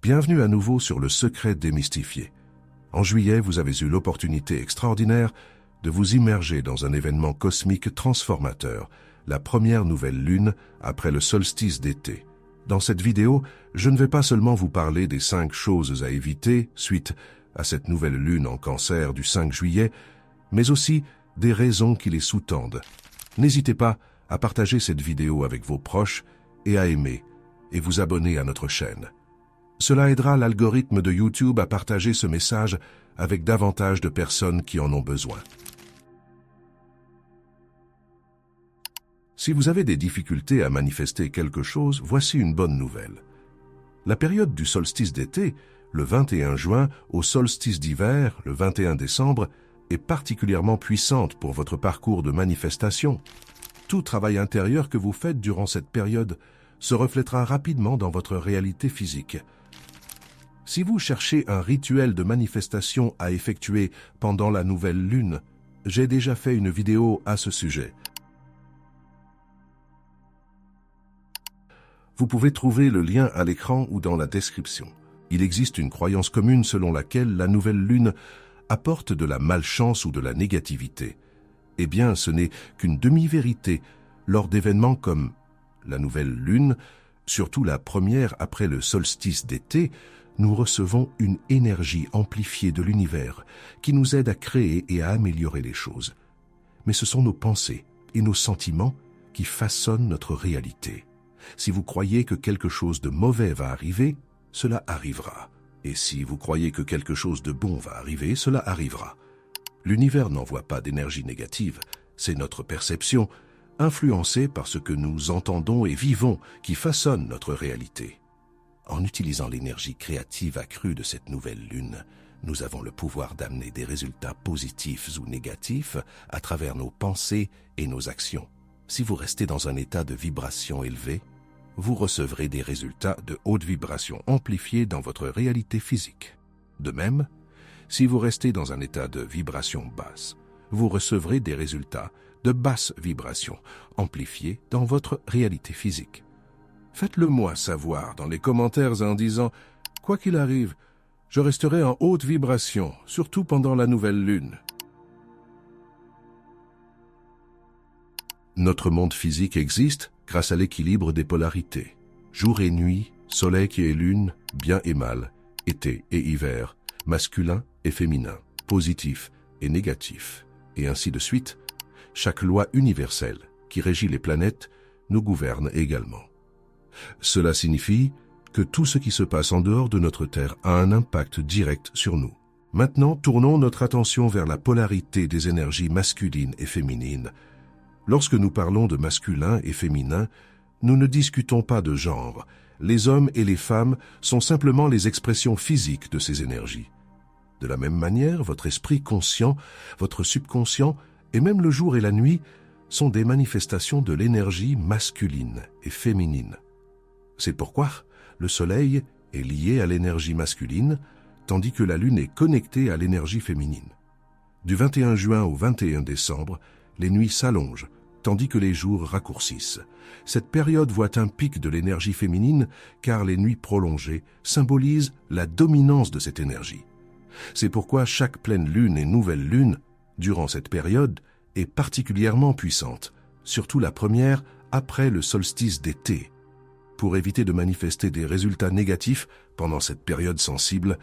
Bienvenue à nouveau sur Le Secret démystifié. En juillet, vous avez eu l'opportunité extraordinaire de vous immerger dans un événement cosmique transformateur, la première nouvelle lune après le solstice d'été. Dans cette vidéo, je ne vais pas seulement vous parler des 5 choses à éviter suite à cette nouvelle lune en Cancer du 5 juillet, mais aussi des raisons qui les sous-tendent. N'hésitez pas à partager cette vidéo avec vos proches et à aimer et vous abonner à notre chaîne. Cela aidera l'algorithme de YouTube à partager ce message avec davantage de personnes qui en ont besoin. Si vous avez des difficultés à manifester quelque chose, voici une bonne nouvelle. La période du solstice d'été, le 21 juin, au solstice d'hiver, le 21 décembre, est particulièrement puissante pour votre parcours de manifestation. Tout travail intérieur que vous faites durant cette période se reflètera rapidement dans votre réalité physique. Si vous cherchez un rituel de manifestation à effectuer pendant la nouvelle lune, j'ai déjà fait une vidéo à ce sujet. Vous pouvez trouver le lien à l'écran ou dans la description. Il existe une croyance commune selon laquelle la nouvelle lune apporte de la malchance ou de la négativité. Eh bien, ce n'est qu'une demi-vérité lors d'événements comme la nouvelle lune, surtout la première après le solstice d'été. Nous recevons une énergie amplifiée de l'univers qui nous aide à créer et à améliorer les choses. Mais ce sont nos pensées et nos sentiments qui façonnent notre réalité. Si vous croyez que quelque chose de mauvais va arriver, cela arrivera. Et si vous croyez que quelque chose de bon va arriver, cela arrivera. L'univers n'envoie pas d'énergie négative, c'est notre perception, influencée par ce que nous entendons et vivons, qui façonne notre réalité. En utilisant l'énergie créative accrue de cette nouvelle lune, nous avons le pouvoir d'amener des résultats positifs ou négatifs à travers nos pensées et nos actions. Si vous restez dans un état de vibration élevée, vous recevrez des résultats de haute vibration amplifiés dans votre réalité physique. De même, si vous restez dans un état de vibration basse, vous recevrez des résultats de basse vibration amplifiés dans votre réalité physique. Faites-le moi savoir dans les commentaires en disant « Quoi qu'il arrive, je resterai en haute vibration, surtout pendant la nouvelle lune. » Notre monde physique existe grâce à l'équilibre des polarités. Jour et nuit, soleil et lune, bien et mal, été et hiver, masculin et féminin, positif et négatif, et ainsi de suite. Chaque loi universelle qui régit les planètes nous gouverne également. Cela signifie que tout ce qui se passe en dehors de notre Terre a un impact direct sur nous. Maintenant, tournons notre attention vers la polarité des énergies masculines et féminines. Lorsque nous parlons de masculin et féminin, nous ne discutons pas de genre. Les hommes et les femmes sont simplement les expressions physiques de ces énergies. De la même manière, votre esprit conscient, votre subconscient et même le jour et la nuit sont des manifestations de l'énergie masculine et féminine. C'est pourquoi le soleil est lié à l'énergie masculine, tandis que la lune est connectée à l'énergie féminine. Du 21 juin au 21 décembre, les nuits s'allongent, tandis que les jours raccourcissent. Cette période voit un pic de l'énergie féminine, car les nuits prolongées symbolisent la dominance de cette énergie. C'est pourquoi chaque pleine lune et nouvelle lune, durant cette période, est particulièrement puissante, surtout la première après le solstice d'été. Pour éviter de manifester des résultats négatifs pendant cette période sensible,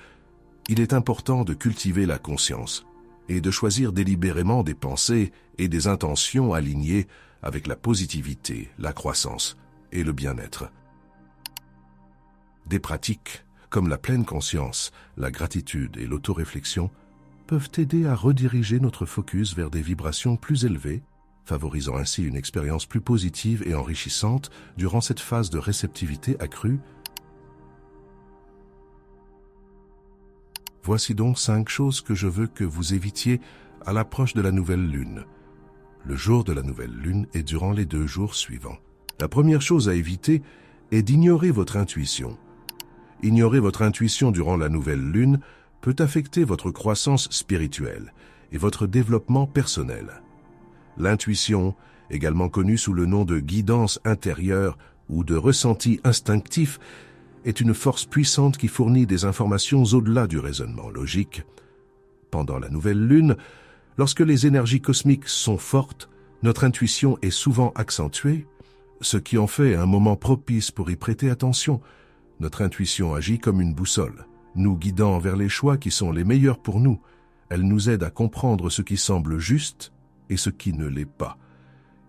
il est important de cultiver la conscience et de choisir délibérément des pensées et des intentions alignées avec la positivité, la croissance et le bien-être. Des pratiques comme la pleine conscience, la gratitude et l'autoréflexion peuvent aider à rediriger notre focus vers des vibrations plus élevées, favorisant ainsi une expérience plus positive et enrichissante durant cette phase de réceptivité accrue. Voici donc 5 choses que je veux que vous évitiez à l'approche de la nouvelle lune. Le jour de la nouvelle lune et durant les 2 jours suivants. La première chose à éviter est d'ignorer votre intuition. Ignorer votre intuition durant la nouvelle lune peut affecter votre croissance spirituelle et votre développement personnel. L'intuition, également connue sous le nom de guidance intérieure ou de ressenti instinctif, est une force puissante qui fournit des informations au-delà du raisonnement logique. Pendant la nouvelle lune, lorsque les énergies cosmiques sont fortes, notre intuition est souvent accentuée, ce qui en fait un moment propice pour y prêter attention. Notre intuition agit comme une boussole, nous guidant vers les choix qui sont les meilleurs pour nous. Elle nous aide à comprendre ce qui semble juste et ce qui ne l'est pas.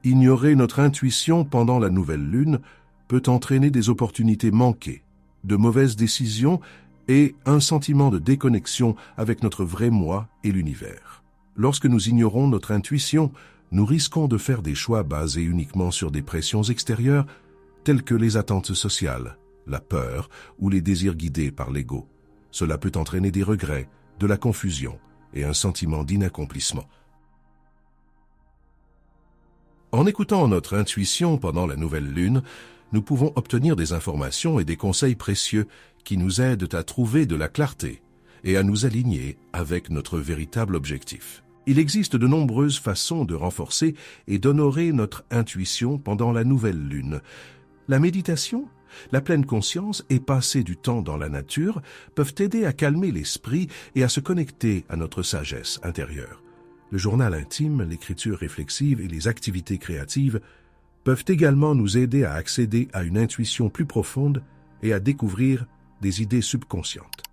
Ignorer notre intuition pendant la nouvelle lune peut entraîner des opportunités manquées, de mauvaises décisions et un sentiment de déconnexion avec notre vrai moi et l'univers. Lorsque nous ignorons notre intuition, nous risquons de faire des choix basés uniquement sur des pressions extérieures telles que les attentes sociales, la peur ou les désirs guidés par l'ego. Cela peut entraîner des regrets, de la confusion et un sentiment d'inaccomplissement. En écoutant notre intuition pendant la nouvelle lune, nous pouvons obtenir des informations et des conseils précieux qui nous aident à trouver de la clarté et à nous aligner avec notre véritable objectif. Il existe de nombreuses façons de renforcer et d'honorer notre intuition pendant la nouvelle lune. La méditation, la pleine conscience et passer du temps dans la nature peuvent aider à calmer l'esprit et à se connecter à notre sagesse intérieure. Le journal intime, l'écriture réflexive et les activités créatives peuvent également nous aider à accéder à une intuition plus profonde et à découvrir des idées subconscientes.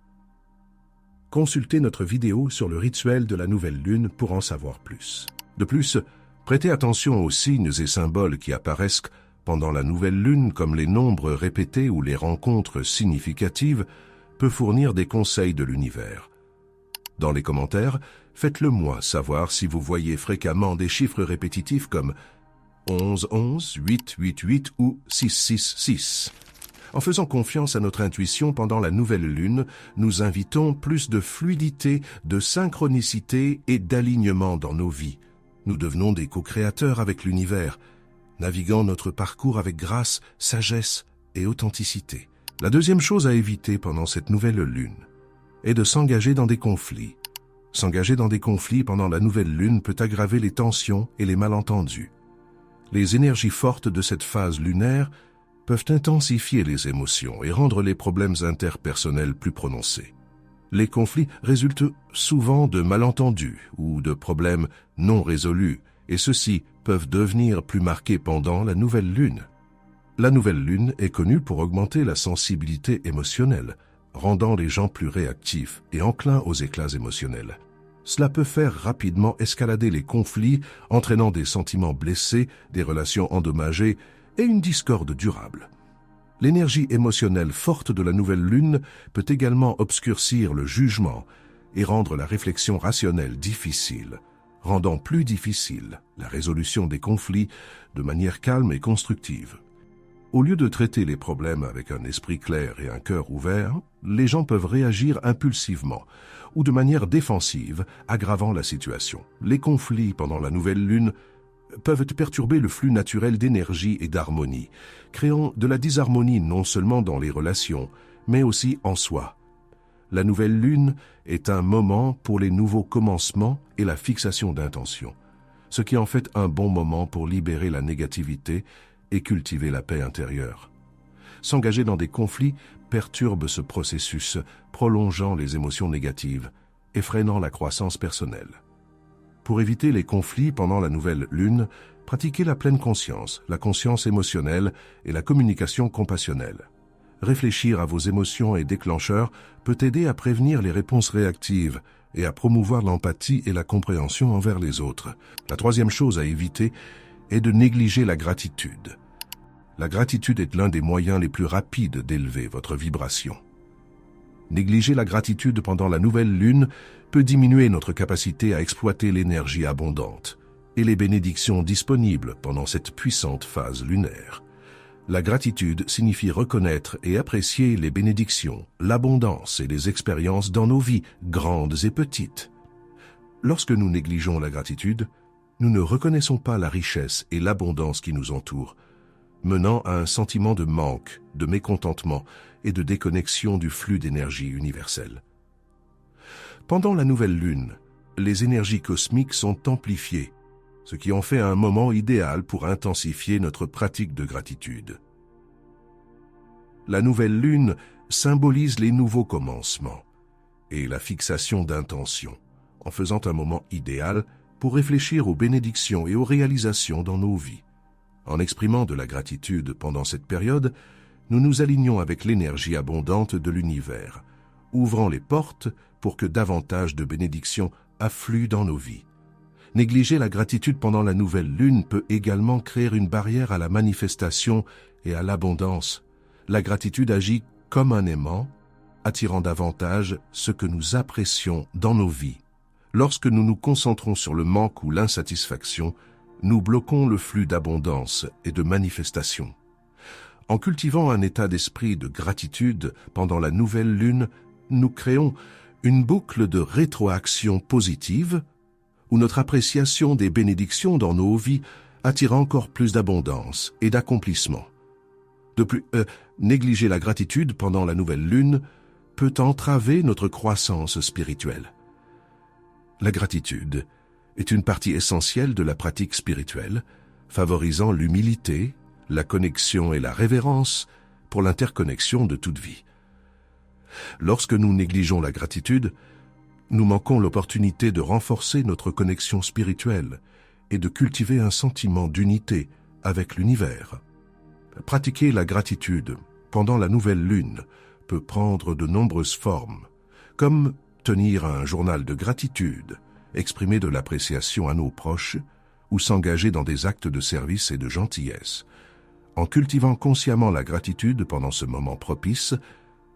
Consultez notre vidéo sur le rituel de la nouvelle lune pour en savoir plus. De plus, prêtez attention aux signes et symboles qui apparaissent pendant la nouvelle lune, comme les nombres répétés ou les rencontres significatives, peut fournir des conseils de l'univers. Dans les commentaires, faites-le moi savoir si vous voyez fréquemment des chiffres répétitifs comme 11 11, 8 8 8 ou 6 6 6. En faisant confiance à notre intuition pendant la nouvelle lune, nous invitons plus de fluidité, de synchronicité et d'alignement dans nos vies. Nous devenons des co-créateurs avec l'univers, naviguant notre parcours avec grâce, sagesse et authenticité. La deuxième chose à éviter pendant cette nouvelle lune est de s'engager dans des conflits. S'engager dans des conflits pendant la nouvelle lune peut aggraver les tensions et les malentendus. Les énergies fortes de cette phase lunaire peuvent intensifier les émotions et rendre les problèmes interpersonnels plus prononcés. Les conflits résultent souvent de malentendus ou de problèmes non résolus, et ceux-ci peuvent devenir plus marqués pendant la nouvelle lune. La nouvelle lune est connue pour augmenter la sensibilité émotionnelle, rendant les gens plus réactifs et enclins aux éclats émotionnels. Cela peut faire rapidement escalader les conflits, entraînant des sentiments blessés, des relations endommagées et une discorde durable. L'énergie émotionnelle forte de la nouvelle lune peut également obscurcir le jugement et rendre la réflexion rationnelle difficile, rendant plus difficile la résolution des conflits de manière calme et constructive. Au lieu de traiter les problèmes avec un esprit clair et un cœur ouvert, les gens peuvent réagir impulsivement ou de manière défensive, aggravant la situation. Les conflits pendant la nouvelle lune peuvent perturber le flux naturel d'énergie et d'harmonie, créant de la disharmonie non seulement dans les relations, mais aussi en soi. La nouvelle lune est un moment pour les nouveaux commencements et la fixation d'intentions, ce qui en fait un bon moment pour libérer la négativité et cultiver la paix intérieure. S'engager dans des conflits perturbe ce processus, prolongeant les émotions négatives et freinant la croissance personnelle. Pour éviter les conflits pendant la nouvelle lune, pratiquez la pleine conscience, la conscience émotionnelle et la communication compassionnelle. Réfléchir à vos émotions et déclencheurs peut aider à prévenir les réponses réactives et à promouvoir l'empathie et la compréhension envers les autres. La troisième chose à éviter est de négliger la gratitude. La gratitude est l'un des moyens les plus rapides d'élever votre vibration. Négliger la gratitude pendant la nouvelle lune peut diminuer notre capacité à exploiter l'énergie abondante et les bénédictions disponibles pendant cette puissante phase lunaire. La gratitude signifie reconnaître et apprécier les bénédictions, l'abondance et les expériences dans nos vies, grandes et petites. Lorsque nous négligeons la gratitude, nous ne reconnaissons pas la richesse et l'abondance qui nous entourent, menant à un sentiment de manque, de mécontentement et de déconnexion du flux d'énergie universelle. Pendant la nouvelle lune, les énergies cosmiques sont amplifiées, ce qui en fait un moment idéal pour intensifier notre pratique de gratitude. La nouvelle lune symbolise les nouveaux commencements et la fixation d'intentions, en faisant un moment idéal pour réfléchir aux bénédictions et aux réalisations dans nos vies. En exprimant de la gratitude pendant cette période, nous nous alignons avec l'énergie abondante de l'univers, ouvrant les portes pour que davantage de bénédictions affluent dans nos vies. Négliger la gratitude pendant la nouvelle lune peut également créer une barrière à la manifestation et à l'abondance. La gratitude agit comme un aimant, attirant davantage ce que nous apprécions dans nos vies. Lorsque nous nous concentrons sur le manque ou l'insatisfaction, nous bloquons le flux d'abondance et de manifestation. En cultivant un état d'esprit de gratitude pendant la nouvelle lune, nous créons une boucle de rétroaction positive où notre appréciation des bénédictions dans nos vies attire encore plus d'abondance et d'accomplissement. De plus, négliger la gratitude pendant la nouvelle lune peut entraver notre croissance spirituelle. La gratitude est une partie essentielle de la pratique spirituelle, favorisant l'humilité, la connexion et la révérence pour l'interconnexion de toute vie. Lorsque nous négligeons la gratitude, nous manquons l'opportunité de renforcer notre connexion spirituelle et de cultiver un sentiment d'unité avec l'univers. Pratiquer la gratitude pendant la nouvelle lune peut prendre de nombreuses formes, comme tenir un journal de gratitude, exprimer de l'appréciation à nos proches ou s'engager dans des actes de service et de gentillesse. En cultivant consciemment la gratitude pendant ce moment propice,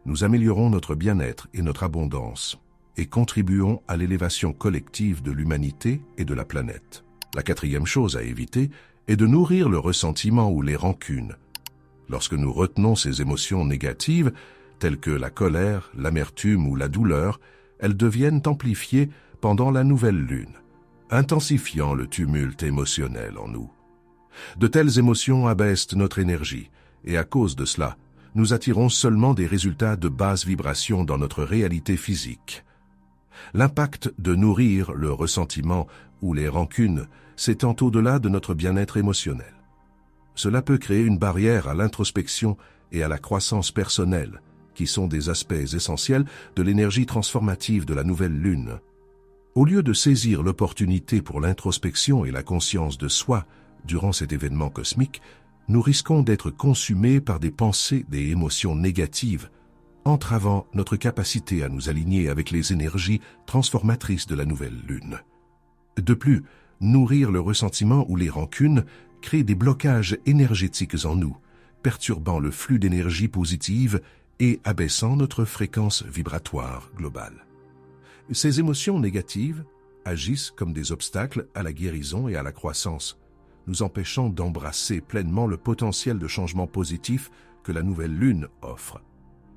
nous améliorons notre bien-être et notre abondance et contribuons à l'élévation collective de l'humanité et de la planète. La quatrième chose à éviter est de nourrir le ressentiment ou les rancunes. Lorsque nous retenons ces émotions négatives, telles que la colère, l'amertume ou la douleur, elles deviennent amplifiées pendant la nouvelle lune, intensifiant le tumulte émotionnel en nous. De telles émotions abaissent notre énergie, et à cause de cela, nous attirons seulement des résultats de basse vibration dans notre réalité physique. L'impact de nourrir le ressentiment ou les rancunes s'étend au-delà de notre bien-être émotionnel. Cela peut créer une barrière à l'introspection et à la croissance personnelle, qui sont des aspects essentiels de l'énergie transformative de la nouvelle lune. Au lieu de saisir l'opportunité pour l'introspection et la conscience de soi durant cet événement cosmique, nous risquons d'être consumés par des pensées, des émotions négatives, entravant notre capacité à nous aligner avec les énergies transformatrices de la nouvelle lune. De plus, nourrir le ressentiment ou les rancunes crée des blocages énergétiques en nous, perturbant le flux d'énergie positive et abaissant notre fréquence vibratoire globale. Ces émotions négatives agissent comme des obstacles à la guérison et à la croissance, nous empêchant d'embrasser pleinement le potentiel de changement positif que la nouvelle lune offre.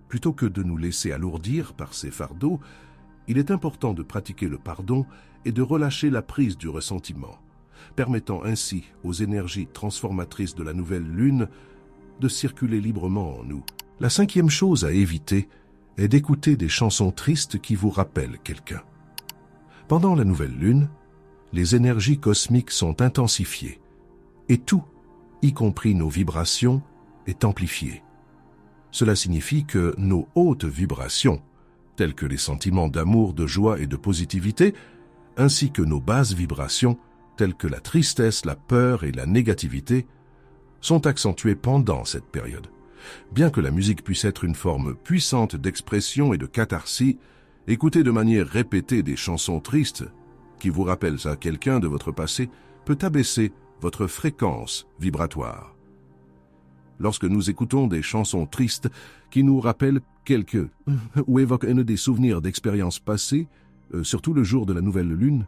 Plutôt que de nous laisser alourdir par ces fardeaux, il est important de pratiquer le pardon et de relâcher la prise du ressentiment, permettant ainsi aux énergies transformatrices de la nouvelle lune de circuler librement en nous. La cinquième chose à éviter est d'écouter des chansons tristes qui vous rappellent quelqu'un. Pendant la nouvelle lune, les énergies cosmiques sont intensifiées et tout, y compris nos vibrations, est amplifié. Cela signifie que nos hautes vibrations, telles que les sentiments d'amour, de joie et de positivité, ainsi que nos basses vibrations, telles que la tristesse, la peur et la négativité, sont accentuées pendant cette période. Bien que la musique puisse être une forme puissante d'expression et de catharsis, écouter de manière répétée des chansons tristes qui vous rappellent à quelqu'un de votre passé peut abaisser votre fréquence vibratoire. Lorsque nous écoutons des chansons tristes qui nous rappellent ou évoquent des souvenirs d'expériences passées, surtout le jour de la nouvelle lune,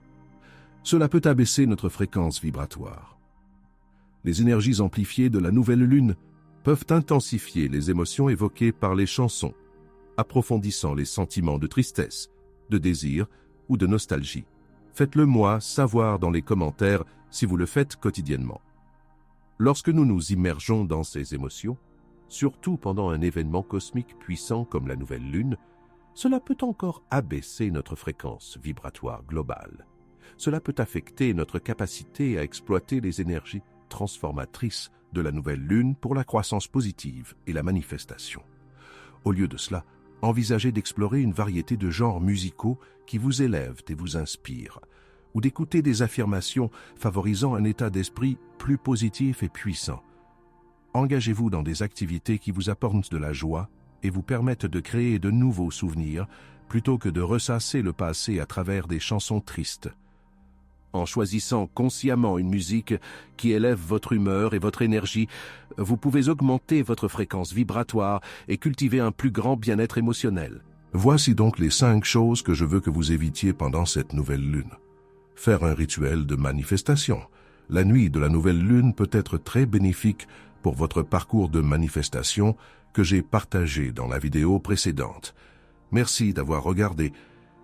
cela peut abaisser notre fréquence vibratoire. Les énergies amplifiées de la nouvelle lune peuvent intensifier les émotions évoquées par les chansons, approfondissant les sentiments de tristesse, de désir ou de nostalgie. Faites-le moi savoir dans les commentaires si vous le faites quotidiennement. Lorsque nous nous immergeons dans ces émotions, surtout pendant un événement cosmique puissant comme la nouvelle lune, cela peut encore abaisser notre fréquence vibratoire globale. Cela peut affecter notre capacité à exploiter les énergies transformatrices de la nouvelle lune pour la croissance positive et la manifestation. Au lieu de cela, envisagez d'explorer une variété de genres musicaux qui vous élèvent et vous inspirent, ou d'écouter des affirmations favorisant un état d'esprit plus positif et puissant. Engagez-vous dans des activités qui vous apportent de la joie et vous permettent de créer de nouveaux souvenirs plutôt que de ressasser le passé à travers des chansons tristes. En choisissant consciemment une musique qui élève votre humeur et votre énergie, vous pouvez augmenter votre fréquence vibratoire et cultiver un plus grand bien-être émotionnel. Voici donc les 5 choses que je veux que vous évitiez pendant cette nouvelle lune. Faire un rituel de manifestation. La nuit de la nouvelle lune peut être très bénéfique pour votre parcours de manifestation que j'ai partagé dans la vidéo précédente. Merci d'avoir regardé.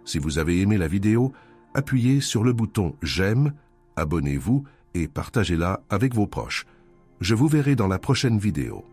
Si vous avez aimé la vidéo, appuyez sur le bouton « J'aime », abonnez-vous et partagez-la avec vos proches. Je vous verrai dans la prochaine vidéo.